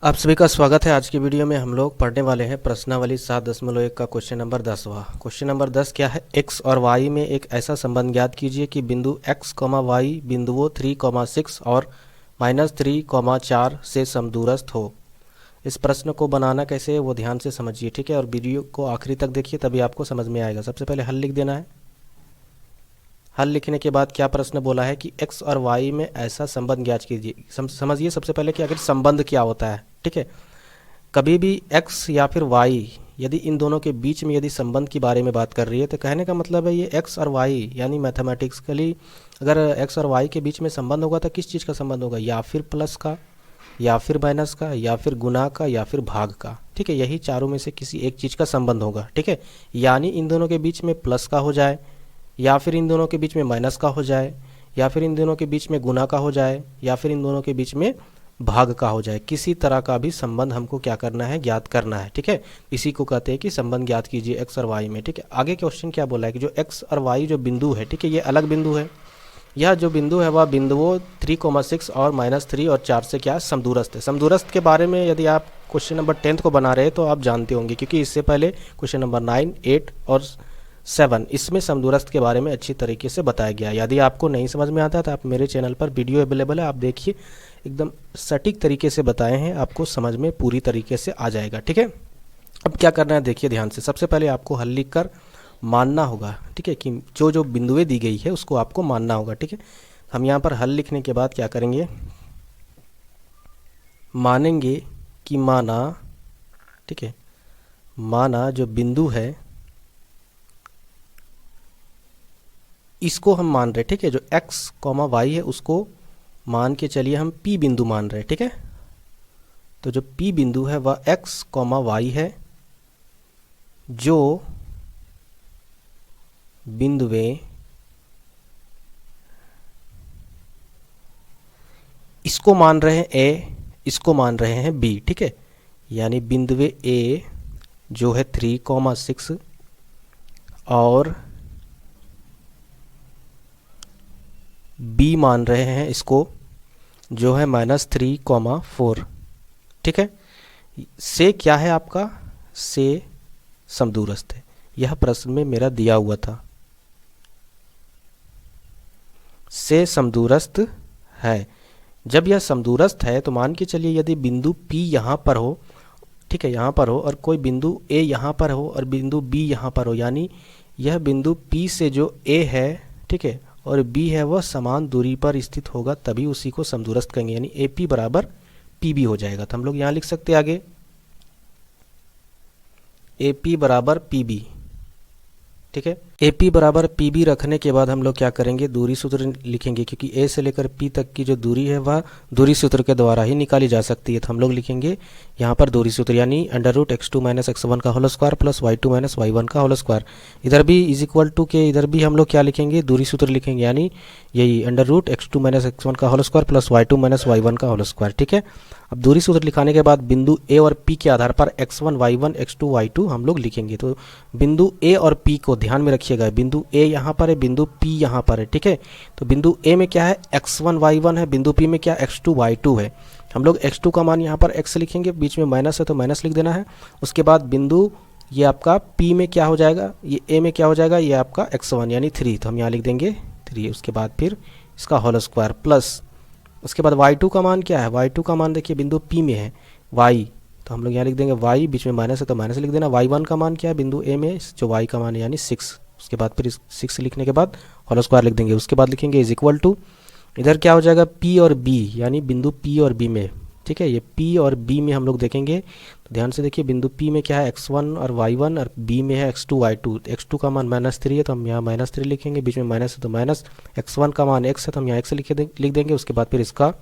आप सभी का स्वागत है। आज की वीडियो में हम लोग पढ़ने वाले हैं प्रश्नावली 7.1 का क्वेश्चन नंबर 10वां। क्वेश्चन नंबर 10 क्या है? x और y में एक ऐसा संबंध ज्ञात कीजिए कि बिंदु x, y बिंदुओं 3, 6 और -3, 4 से समदूरस्थ हो। इस प्रश्न को बनाना कैसे है वो ध्यान से समझिए, ठीक है? और वीडियो को आखिरी तक देखिए, तभी आपको समझ में आएगा। सबसे पहले हल लिख देना है। हल लिखने के बाद क्या प्रश्न बोला है कि x और y में ऐसा संबंध ज्ञात कीजिए। समझिए सबसे पहले कि आखिर संबंध क्या होता है, ठीक है? कभी भी x या फिर y, यदि इन दोनों के बीच में यदि संबंध की बारे में बात कर रही है तो कहने का मतलब है ये x और y, यानी मैथमेटिक्सली अगर x और y के बीच में संबंध होगा तो किस चीज़ का संबंध होगा? या फिर प्लस का, या फिर माइनस का, या फिर गुना का, या फिर भाग का, ठीक है? यही चारों में से किसी एक चीज़ का संबंध होगा, ठीक है? यानी इन दोनों के बीच में प्लस का हो जाए, या फिर इन दोनों के बीच में माइनस का हो जाए, या फिर इन दोनों के बीच में गुना का हो जाए, या फिर इन दोनों के बीच में भाग का हो जाए। किसी तरह का भी संबंध हमको क्या करना है? ज्ञात करना है, ठीक है? इसी को कहते हैं कि संबंध ज्ञात कीजिए x और y में, ठीक है? आगे क्वेश्चन क्या बोला है कि जो x और y जो बिंदु है, ठीक है, ये अलग बिंदु है। यह जो बिंदु है वह बिंदुओं 3, 6 और -3 और 4 से क्या समदूरस्थ है। समदूरस्थ के बारे में यदि आप क्वेश्चन नंबर 10 को बना रहे हैं तो आप जानते होंगे, क्योंकि इससे पहले क्वेश्चन नंबर 9, 8 और 7 इसमें समदूरस्थ के बारे में अच्छी तरीके से बताया गया। यदि आपको नहीं समझ में आता तो आप मेरे चैनल पर वीडियो अवेलेबल है, आप देखिए, एकदम सटीक तरीके से बताए हैं, आपको समझ में पूरी तरीके से आ जाएगा, ठीक है? अब क्या करना है देखिए ध्यान से। सबसे पहले आपको हल लिख कर मानना होगा, ठीक है, कि जो जो बिंदुएं दी गई है उसको आपको मानना होगा, ठीक है? हम यहाँ पर हल लिखने के बाद क्या करेंगे? मानेंगे कि माना, ठीक है, माना जो बिंदु है इसको हम मान रहे, ठीक है? जो x, y है उसको मान के चलिए हम p बिंदु मान रहे, ठीक है? तो जो p बिंदु है वह x, y है, जो बिंदुएं इसको मान रहे हैं a, इसको मान रहे हैं b, ठीक है? यानी बिंदुएं a जो है 3, 6 और b मान रहे हैं इसको जो है -3, 4, ठीक है? से क्या है आपका? से समदूरस्थ है। यह प्रश्न में मेरा दिया हुआ था, से समदूरस्थ है। जब यह समदूरस्थ है तो मान के चलिए यदि बिंदु P यहाँ पर हो, ठीक है, यहाँ पर हो, और कोई बिंदु A यहाँ पर हो और बिंदु B यहाँ पर हो, यानी यह बिंदु P से जो A है, ठीक है, और B है वह समान दूरी पर स्थित होगा, तभी उसी को समदूरस्थ कहेंगे, यानी AP बराबर PB हो जाएगा। तो हम लोग यहाँ लिख सकते हैं आगे AP बराबर PB, ठीक है? AP बराबर PB रखने के बाद हम लोग क्या करेंगे? दूरी सूत्र लिखेंगे, क्योंकि A से लेकर P तक की जो दूरी है वह दूरी सूत्र के द्वारा ही निकाली जा सकती है। तो हम लोग लिखेंगे यहाँ पर दूरी सूत्र, यानी √x2 - x1 का whole square plus y2 - y1 का होल स्क्वायर। इधर भी इज इक्वल टू के इधर भी हम लोग क्या लिखेंगे? दूरी सूत्र लिखेंगे, यानी यही √x2 - x1 का whole square plus y2 - y1 का होल स्क्वायर, ठीक है? अब दूरी सूत्र लिखाने के बाद बिंदु A और P के आधार पर x1, y1, x2, y2 हम लोग लिखेंगे। तो बिंदु A और P को ध्यान में रखिएगा, बिंदु A यहाँ पर है, बिंदु P यहाँ पर है, ठीक है? तो बिंदु A में क्या है? x1, y1 है, बिंदु P में क्या? x2, y2 है। हम लोग x2 का मान यहाँ पर x लिखेंगे, बीच में माइनस है तो माइनस लिख देना है। उसके बाद बिंदु ये आपका P में क्या हो जाएगा? ये A में क्या हो जाएगा? ये आपका x1 यानी 3, तो हम यहाँ लिख देंगे 3। उसके बाद फिर इसका होल स्क्वायर प्लस, उसके बाद y2 का मान क्या है? y2 का मान देखिए बिंदु P में है y, तो हम लोग यहाँ लिख देंगे y, बीच में माइनस है तो माइनस लिख देना। y1 का मान क्या है? बिंदु A में जो y का मान है यानी 6। उसके बाद फिर 6 लिखने के बाद होल स्क्वायर लिख देंगे। उसके बाद लिखेंगे इज इक्वल टू, इधर क्या हो जाएगा? P और B, यानी बिंदु P और B में, ठीक है? ये P और B में हम लोग देखेंगे, तो ध्यान से देखिए, बिंदु P में क्या है? x1 और y1, और B में है x2, y2। x2 का मान -3 है तो हम यहाँ -3 लिखेंगे, बीच में माइनस है तो माइनस। x1 का मान x है तो हम यहाँ x लिख देंगे। उसके बाद फिर इसका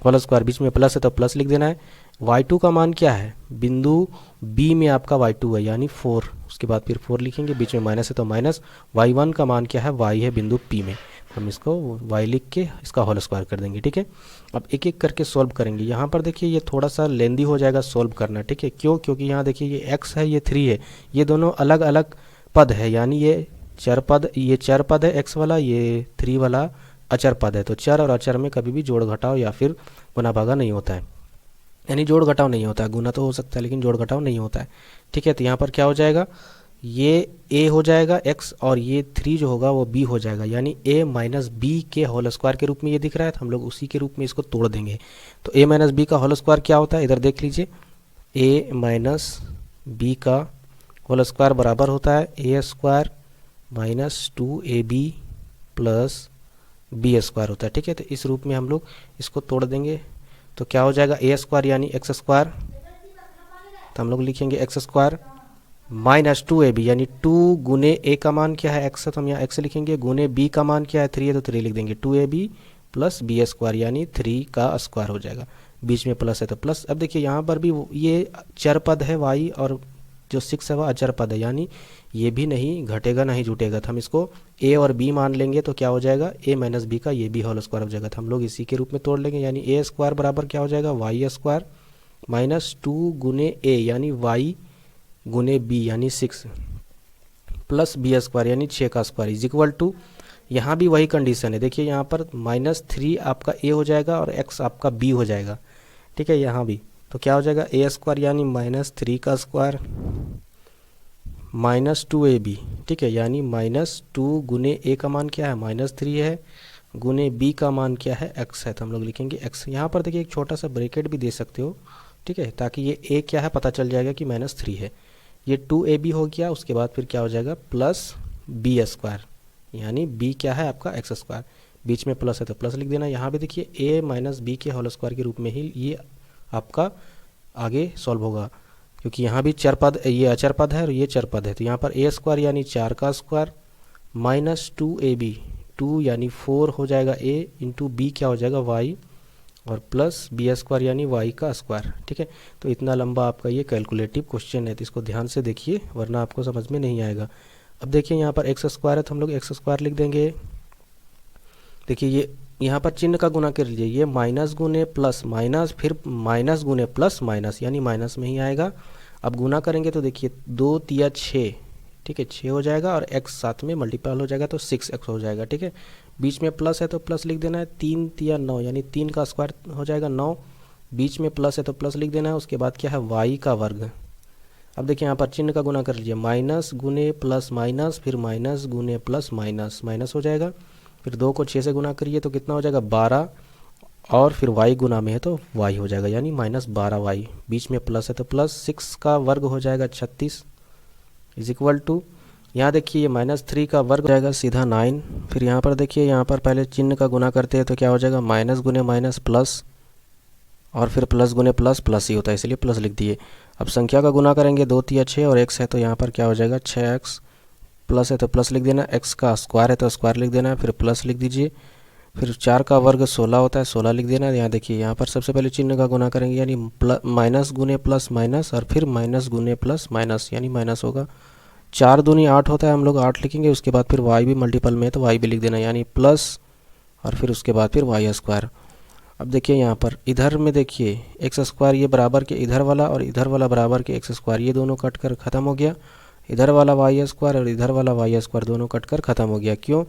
होल स्क्वायर, बीच में प्लस है तो प्लस लिख देना है। y2 का मान क्या है? बिंदु B में आपका y2 है यानी 4। उसके बाद फिर 4 लिखेंगे, बीच में माइनस है तो माइनस। y1 का मान क्या है? y है बिंदु P में, हम इसको y लिख के इसका होल स्क्वायर कर देंगे, ठीक है? अब एक एक करके सॉल्व करेंगे। यहाँ पर देखिए ये थोड़ा सा लेंदी हो जाएगा सॉल्व करना, ठीक है? क्यों? क्योंकि यहाँ देखिए ये x है, ये 3 है, ये दोनों अलग अलग पद है, यानी ये चर पद है x वाला, ये 3 वाला अचर पद है। तो चर और अचर में कभी भी जोड़ घटाव या फिर गुना भागा नहीं होता है। यानी जोड़ घटाव नहीं होता है, गुना तो हो सकता है लेकिन जोड़ घटाव नहीं होता है। ठीक है, तो यहाँ पर क्या हो जाएगा, ये a हो जाएगा x और ये 3 जो होगा वो b हो जाएगा, यानी a माइनस बी के होल स्क्वायर के रूप में ये दिख रहा है, तो हम लोग उसी के रूप में इसको तोड़ देंगे। तो a माइनस बी का होल स्क्वायर क्या होता है, इधर देख लीजिए, a माइनस बी का होल स्क्वायर बराबर होता है a square minus 2ab plus b square होता है। ठीक है, तो इस रूप में हम लोग इसको तोड़ देंगे, तो क्या हो जाएगा a स्क्वायर यानी x स्क्वायर, तो हम लोग लिखेंगे x स्क्वायर माइनस 2ab यानी 2 गुने a का मान क्या है x है, तो हम यहाँ x लिखेंगे, गुने b का मान क्या है 3 है तो 3 लिख देंगे, 2ab प्लस बी स्क्वायर यानी 3 का स्क्वायर हो जाएगा, बीच में प्लस है तो प्लस। अब देखिए यहाँ पर भी ये चर पद है y और जो 6 है वह अचर पद है, यानी ये भी नहीं घटेगा नहीं जुटेगा, तो हम इसको a और b मान लेंगे, तो क्या हो जाएगा a माइनस बी का ये भी होल स्क्वायर हो जाएगा, तो हम लोग इसी के रूप में तोड़ लेंगे, यानी a स्क्वायर बराबर क्या हो जाएगा y स्क्वायर माइनस 2 गुने a यानी y गुने b यानी 6 प्लस बी स्क्वायर यानी 6 का स्क्वायर इज इक्वल टू, यहाँ भी वही कंडीशन है, देखिए यहाँ पर -3 आपका a हो जाएगा और x आपका b हो जाएगा। ठीक है, यहाँ भी तो क्या हो जाएगा a स्क्वायर यानी -3 का स्क्वायर माइनस 2ab। ठीक है, यानी -2 गुने a का मान क्या है -3 है, गुने b का मान क्या है x है, तो हम लोग लिखेंगे x। यहाँ पर देखिए एक छोटा सा ब्रैकेट भी दे सकते हो, ठीक है, ताकि ये a क्या है पता चल जाएगा कि -3 है, ये 2ab हो गया, उसके बाद फिर क्या हो जाएगा प्लस बी स्क्वायर यानी b क्या है आपका x स्क्वायर, बीच में प्लस है तो प्लस लिख देना। यहाँ भी देखिए a माइनस बी के होल स्क्वायर के रूप में ही ये आपका आगे सॉल्व होगा, क्योंकि यहाँ भी चर पद, ये अचर पद है और ये चर पद है, तो यहाँ पर a स्क्वायर यानी 4 का स्क्वायर माइनस 2ab, 2 यानी 4 हो जाएगा a इंटू बी क्या हो जाएगा y और प्लस बी स्क्वायर यानी वाई का स्क्वायर। ठीक है, तो इतना लंबा आपका ये कैलकुलेटिव क्वेश्चन है, तो इसको ध्यान से देखिए वरना आपको समझ में नहीं आएगा। अब देखिए यहाँ पर एक्स स्क्वायर है तो हम लोग एक्स स्क्वायर लिख देंगे। देखिए ये यहाँ पर चिन्ह का गुना कर लीजिए, ये माइनस गुने प्लस माइनस फिर माइनस गुने प्लस माइनस यानी माइनस में ही आएगा। अब गुना करेंगे तो देखिए 2 तिया 6, ठीक है 6 हो जाएगा और x साथ में मल्टीपल हो जाएगा तो 6x हो जाएगा। ठीक है, बीच में प्लस है तो प्लस लिख देना है, 3 तिया 9 यानी 3 का स्क्वायर हो जाएगा 9, बीच में प्लस है तो प्लस लिख देना है, उसके बाद क्या है y का वर्ग। अब देखिए यहाँ पर चिन्ह का गुना कर लीजिए, माइनस गुने प्लस माइनस फिर माइनस गुने प्लस माइनस माइनस हो जाएगा, फिर 2 को 6 से गुना करिए तो कितना हो जाएगा 12 और फिर y गुना में है तो y हो जाएगा यानी -12y, बीच में प्लस है तो प्लस 6 का वर्ग हो जाएगा 36 इज इक्वल टू, यहाँ देखिए ये -3 का वर्ग हो जाएगा सीधा 9। फिर यहाँ पर देखिए यहाँ पर पहले चिन्ह का गुना करते हैं तो क्या हो जाएगा माइनस गुने माइनस प्लस और फिर प्लस गुने प्लस प्लस ही होता है इसलिए प्लस लिख दिए। अब संख्या का गुना करेंगे 2 तिया 6 और x है तो यहाँ पर क्या हो जाएगा 6x, प्लस है तो प्लस लिख देना, x का स्क्वायर है तो स्क्वायर लिख देना, फिर प्लस लिख दीजिए, फिर 4 का वर्ग 16 होता है 16 लिख देना। यहाँ देखिए यहाँ पर सबसे पहले चिन्ह का गुना करेंगे यानी माइनस गुने प्लस माइनस और फिर माइनस गुने प्लस माइनस यानी माइनस होगा, 4 दूनी 8 होता है हम लोग 8 लिखेंगे, उसके बाद फिर y भी मल्टीपल में है तो y भी लिख देना यानी प्लस और फिर उसके बाद फिर y स्क्वायर। अब देखिए यहाँ पर इधर में देखिए एक्स स्क्वायर ये बराबर के इधर वाला और इधर वाला बराबर के एक्स स्क्वायर, ये दोनों कट कर ख़त्म हो गया, इधर वाला वाई स्क्वायर और इधर वाला वाई स्क्वायर दोनों कट कर ख़त्म हो गया। क्यों?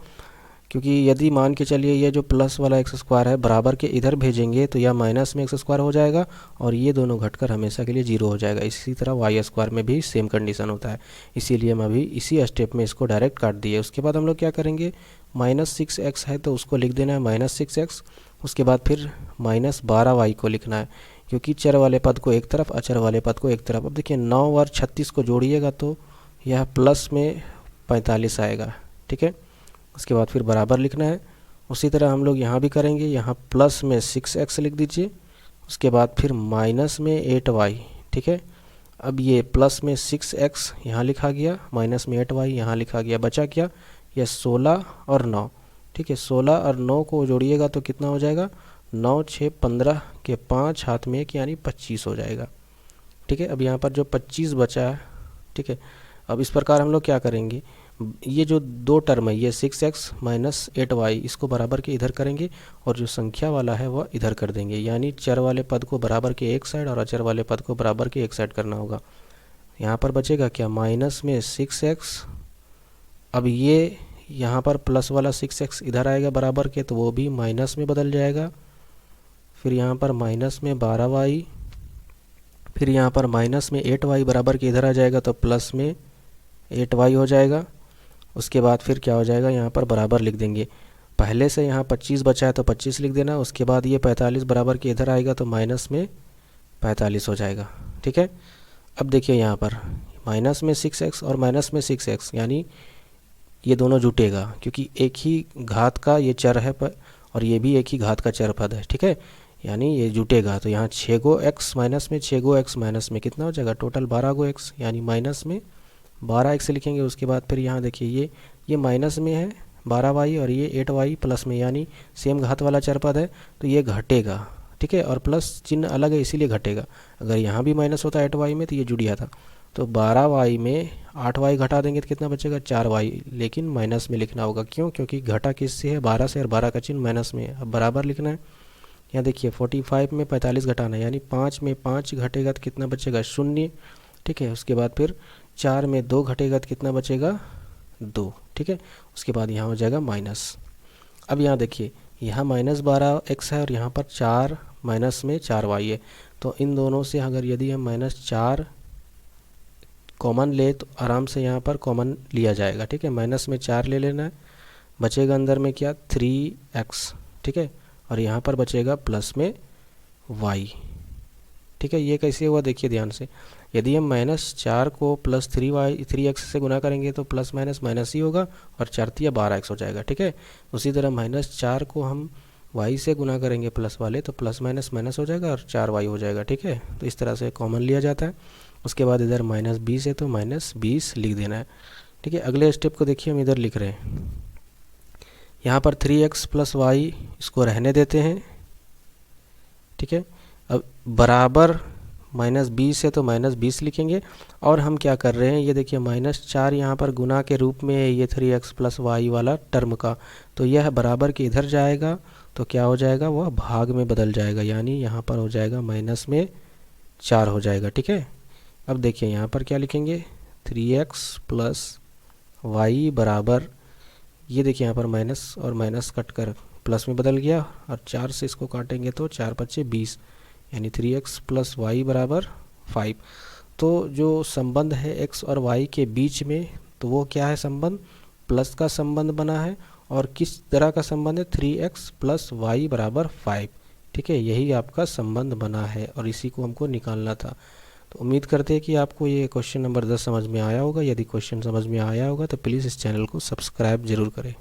क्योंकि यदि मान के चलिए ये जो प्लस वाला एक्स स्क्वायर है बराबर के इधर भेजेंगे तो यह माइनस में एक्स स्क्वायर हो जाएगा और ये दोनों घटकर हमेशा के लिए 0 हो जाएगा। इसी तरह वाई स्क्वायर में भी सेम कंडीशन होता है, इसीलिए हम अभी इसी स्टेप में इसको डायरेक्ट काट दिए। उसके बाद हम लोग क्या करेंगे, -6x है तो उसको लिख देना है -6x, उसके बाद फिर -12y को लिखना है क्योंकि चर वाले पद को एक तरफ अचर वाले पद को एक तरफ। अब देखिए 9 और 36 को जोड़िएगा तो यह प्लस में 45 आएगा। ठीक है, उसके बाद फिर बराबर लिखना है। उसी तरह हम लोग यहाँ भी करेंगे, यहाँ प्लस में 6x लिख दीजिए, उसके बाद फिर माइनस में 8y। ठीक है, अब ये प्लस में 6x यहाँ लिखा गया, माइनस में 8y यहाँ लिखा गया, बचा क्या, यह 16 और 9। ठीक है, 16 और 9 को जोड़िएगा तो कितना हो जाएगा, 9 6 15 के 5 हाथ में 1 यानी 25 हो जाएगा। ठीक है, अब यहाँ पर जो 25 बचा है, ठीक है, अब इस प्रकार हम लोग क्या करेंगे, ये जो दो टर्म है ये 6x माइनस 8y इसको बराबर के इधर करेंगे और जो संख्या वाला है वह इधर कर देंगे, यानी चर वाले पद को बराबर के एक साइड और अचर वाले पद को बराबर के एक साइड करना होगा। यहाँ पर बचेगा क्या, माइनस में 6x, अब ये यहाँ पर प्लस वाला 6x इधर आएगा बराबर के तो वो भी माइनस में बदल जाएगा, फिर यहाँ पर माइनस में 12y फिर यहाँ पर माइनस में 8y बराबर के इधर आ जाएगा तो प्लस में 8y हो जाएगा। उसके बाद फिर क्या हो जाएगा, यहाँ पर बराबर लिख देंगे। पहले से यहाँ 25 बचा है तो 25 लिख देना। उसके बाद ये 45 बराबर के इधर आएगा तो माइनस में 45 हो जाएगा। ठीक है, अब देखिए यहाँ पर माइनस में 6x और माइनस में 6x यानी ये दोनों जुटेगा, क्योंकि एक ही घात का ये चर है और ये भी एक ही घात का चर पद है। ठीक है, यानी ये जुटेगा। तो यहाँ 6 गो x माइनस में 6 गो x माइनस में कितना हो जाएगा, टोटल 12 गो x, यानी माइनस में 12x लिखेंगे। उसके बाद फिर यहाँ देखिए ये माइनस में है 12y और ये 8y प्लस में, यानी सेम घात वाला चर पद है तो ये घटेगा। ठीक है, और प्लस चिन्ह अलग है इसीलिए घटेगा। अगर यहाँ भी माइनस होता 8y में तो ये जुड़ जाता। तो 12y में 8y घटा देंगे तो कितना बचेगा, 4y, लेकिन माइनस में लिखना होगा। क्यों, क्योंकि घटा किससे है, 12 से, और 12 का चिन्ह माइनस में है। अब बराबर लिखना है। यहाँ देखिए 45 में 45 घटाना है, यानी 5 में 5 घटेगा तो कितना बचेगा, 0। ठीक है, उसके बाद फिर 4 में 2 घटेगा तो कितना बचेगा, 2। ठीक है, उसके बाद यहाँ हो जाएगा माइनस। अब यहाँ देखिए यहाँ माइनस 12x है और यहाँ पर 4 माइनस में 4y है। तो इन दोनों से अगर यदि हम -4 कॉमन ले तो आराम से यहाँ पर कॉमन लिया जाएगा। ठीक है, माइनस में 4 ले लेना है, बचेगा अंदर में क्या, 3x। ठीक है, और यहाँ पर बचेगा प्लस में y। ठीक है, ये कैसे हुआ देखिए ध्यान से। यदि हम -4 को प्लस 3x से गुना करेंगे तो प्लस माइनस माइनस ही होगा और 4 × 12x हो जाएगा। ठीक है, उसी तरह -4 को हम y से गुना करेंगे प्लस वाले तो प्लस माइनस माइनस हो जाएगा और 4y हो जाएगा। ठीक है, तो इस तरह से कॉमन लिया जाता है। उसके बाद इधर -20 है तो -20 लिख देना है। ठीक है, अगले स्टेप को देखिए हम इधर लिख रहे हैं। यहाँ पर 3x + y इसको रहने देते हैं। ठीक है, अब बराबर -20 है तो -20 लिखेंगे। और हम क्या कर रहे हैं, ये देखिए -4 यहाँ पर गुना के रूप में है ये 3x + y वाला टर्म का, तो यह बराबर के इधर जाएगा तो क्या हो जाएगा, वह भाग में बदल जाएगा, यानी यहाँ पर हो जाएगा -4 हो जाएगा। ठीक है, अब देखिए यहाँ पर क्या लिखेंगे, 3x + y बराबर, ये देखिए यहाँ पर माइनस और माइनस कट कर प्लस में बदल गया और 4 से इसको काटेंगे तो 4 × 5 = 20, यानी 3x + y बराबर 5। तो जो संबंध है x और y के बीच में, तो वो क्या है संबंध, प्लस का संबंध बना है। और किस तरह का संबंध है, 3x + y बराबर 5। ठीक है, यही आपका संबंध बना है और इसी को हमको निकालना था। तो उम्मीद करते हैं कि आपको ये क्वेश्चन नंबर 10 समझ में आया होगा। यदि क्वेश्चन समझ में आया होगा तो प्लीज़ इस चैनल को सब्सक्राइब ज़रूर करें।